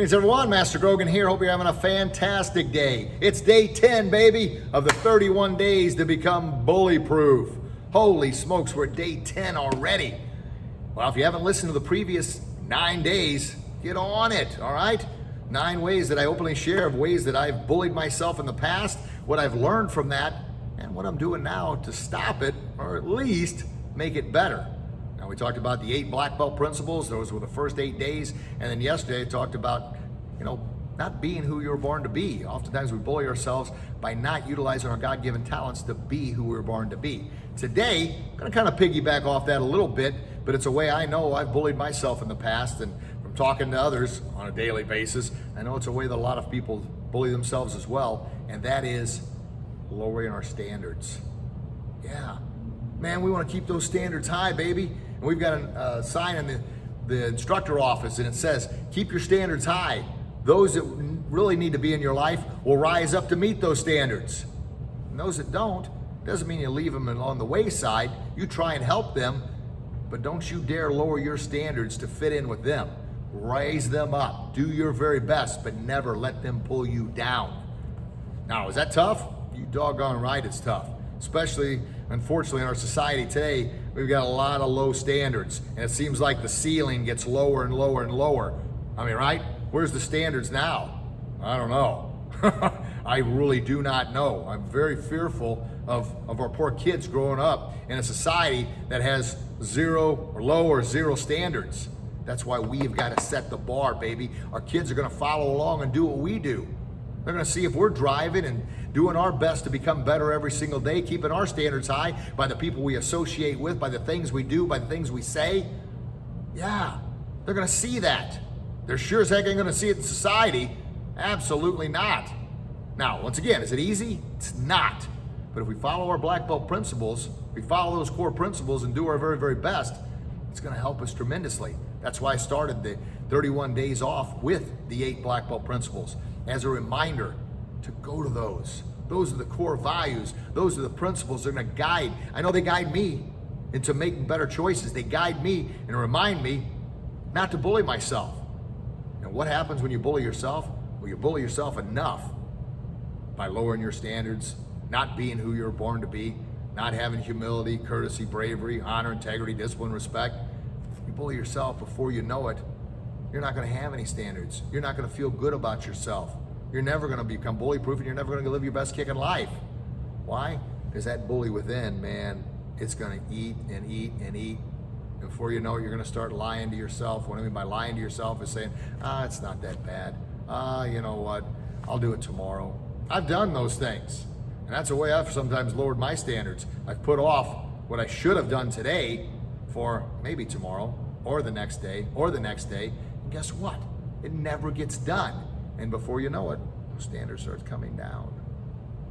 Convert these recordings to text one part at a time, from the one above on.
Greetings everyone, Master Grogan here. Hope you're having a fantastic day. It's day 10, baby, of the 31 days to become bullyproof. Holy smokes, we're at day 10 already. Well, if you haven't listened to the previous 9 days, get on it, all right? 9 ways that I openly share of ways that I've bullied myself in the past, what I've learned from that, and what I'm doing now to stop it, or at least make it better. Now, we talked about the 8 black belt principles. Those were the first 8 days. And then yesterday I talked about, not being who you were born to be. Oftentimes we bully ourselves by not utilizing our God-given talents to be who we were born to be. Today, I'm gonna kind of piggyback off that a little bit, but it's a way I know I've bullied myself in the past, and from talking to others on a daily basis, I know it's a way that a lot of people bully themselves as well, and that is lowering our standards. Yeah, man, we wanna keep those standards high, baby. And we've got a sign in the instructor office, and it says, keep your standards high. Those that really need to be in your life will rise up to meet those standards. And those that don't, doesn't mean you leave them on the wayside. You try and help them, but don't you dare lower your standards to fit in with them. Raise them up. Do your very best, but never let them pull you down. Now, is that tough? You doggone right it's tough. Especially, unfortunately, in our society today, we've got a lot of low standards, and it seems like the ceiling gets lower and lower and lower. I mean, right? Where's the standards now? I don't know. I really do not know. I'm very fearful of our poor kids growing up in a society that has zero or low or zero standards. That's why we've got to set the bar, baby. Our kids are going to follow along and do what we do. They're going to see if we're driving and doing our best to become better every single day, keeping our standards high by the people we associate with, by the things we do, by the things we say. Yeah, they're going to see that. They're sure as heck ain't going to see it in society. Absolutely not. Now, once again, is it easy? It's not. But if we follow our black belt principles, we follow those core principles and do our very, very best, it's going to help us tremendously. That's why I started the 31 days off with the 8 black belt principles as a reminder to go to those. Those are the core values. Those are the principles that are going to guide. I know they guide me into making better choices. They guide me and remind me not to bully myself. And what happens when you bully yourself? Well, you bully yourself enough by lowering your standards, not being who you're born to be, not having humility, courtesy, bravery, honor, integrity, discipline, respect. You bully yourself before you know it, you're not going to have any standards. You're not going to feel good about yourself. You're never going to become bully-proof, and you're never going to live your best kicking life. Why? Because that bully within, man, it's going to eat and eat and eat. And before you know it, you're going to start lying to yourself. What I mean by lying to yourself is saying, it's not that bad. You know what? I'll do it tomorrow. I've done those things. And that's the way I've sometimes lowered my standards. I've put off what I should have done today for maybe tomorrow or the next day or the next day. And guess what? It never gets done. And before you know it, those standards start coming down.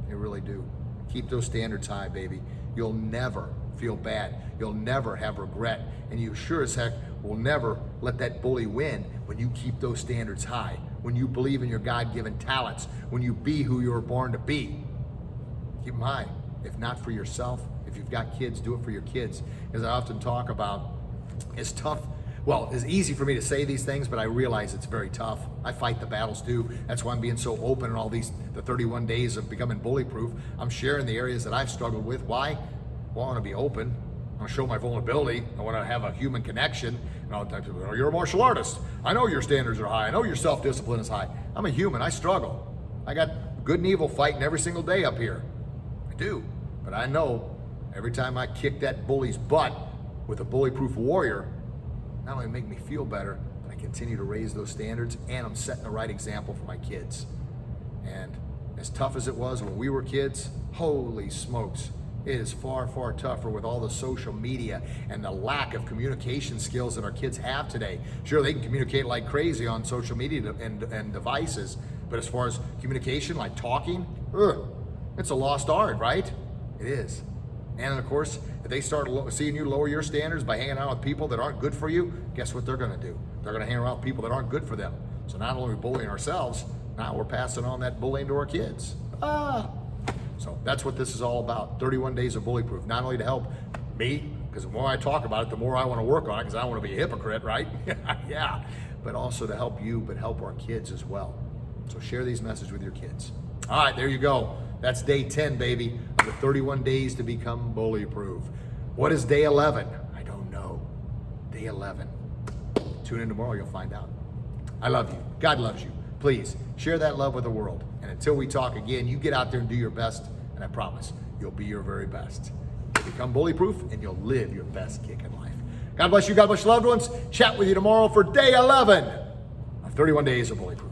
They really do. Keep those standards high, baby. You'll never feel bad. You'll never have regret. And you sure as heck will never let that bully win when you keep those standards high, when you believe in your God-given talents, when you be who you were born to be. Keep them high. If not for yourself, if you've got kids, do it for your kids. As I often talk about, it's tough. Well, it's easy for me to say these things, but I realize it's very tough. I fight the battles too. That's why I'm being so open in all the 31 days of becoming bully-proof. I'm sharing the areas that I've struggled with. Why? Well, I want to be open. I want to show my vulnerability. I want to have a human connection. And all the time people go, you're a martial artist. I know your standards are high. I know your self-discipline is high. I'm a human. I struggle. I got good and evil fighting every single day up here. I do. But I know every time I kick that bully's butt with a bully-proof warrior, not only make me feel better, but I continue to raise those standards, and I'm setting the right example for my kids. And as tough as it was when we were kids, holy smokes, it is far, far tougher with all the social media and the lack of communication skills that our kids have today. Sure, they can communicate like crazy on social media and devices, but as far as communication, like talking, it's a lost art, right? It is. And of course, if they start seeing you lower your standards by hanging out with people that aren't good for you, guess what they're going to do? They're going to hang around with people that aren't good for them. So not only are we bullying ourselves, now we're passing on that bullying to our kids. So that's what this is all about. 31 days of bully-proof. Not only to help me, because the more I talk about it, the more I want to work on it, because I don't want to be a hypocrite, right? Yeah. but also to help you, but help our kids as well. So share these messages with your kids. All right, there you go. That's day 10, baby, of the 31 days to become bully-proof. What is day 11? I don't know. Day 11. Tune in tomorrow, you'll find out. I love you. God loves you. Please share that love with the world. And until we talk again, you get out there and do your best, and I promise you'll be your very best. You'll become bully-proof, and you'll live your best kick in life. God bless you. God bless your loved ones. Chat with you tomorrow for day 11 of 31 days of bully-proof.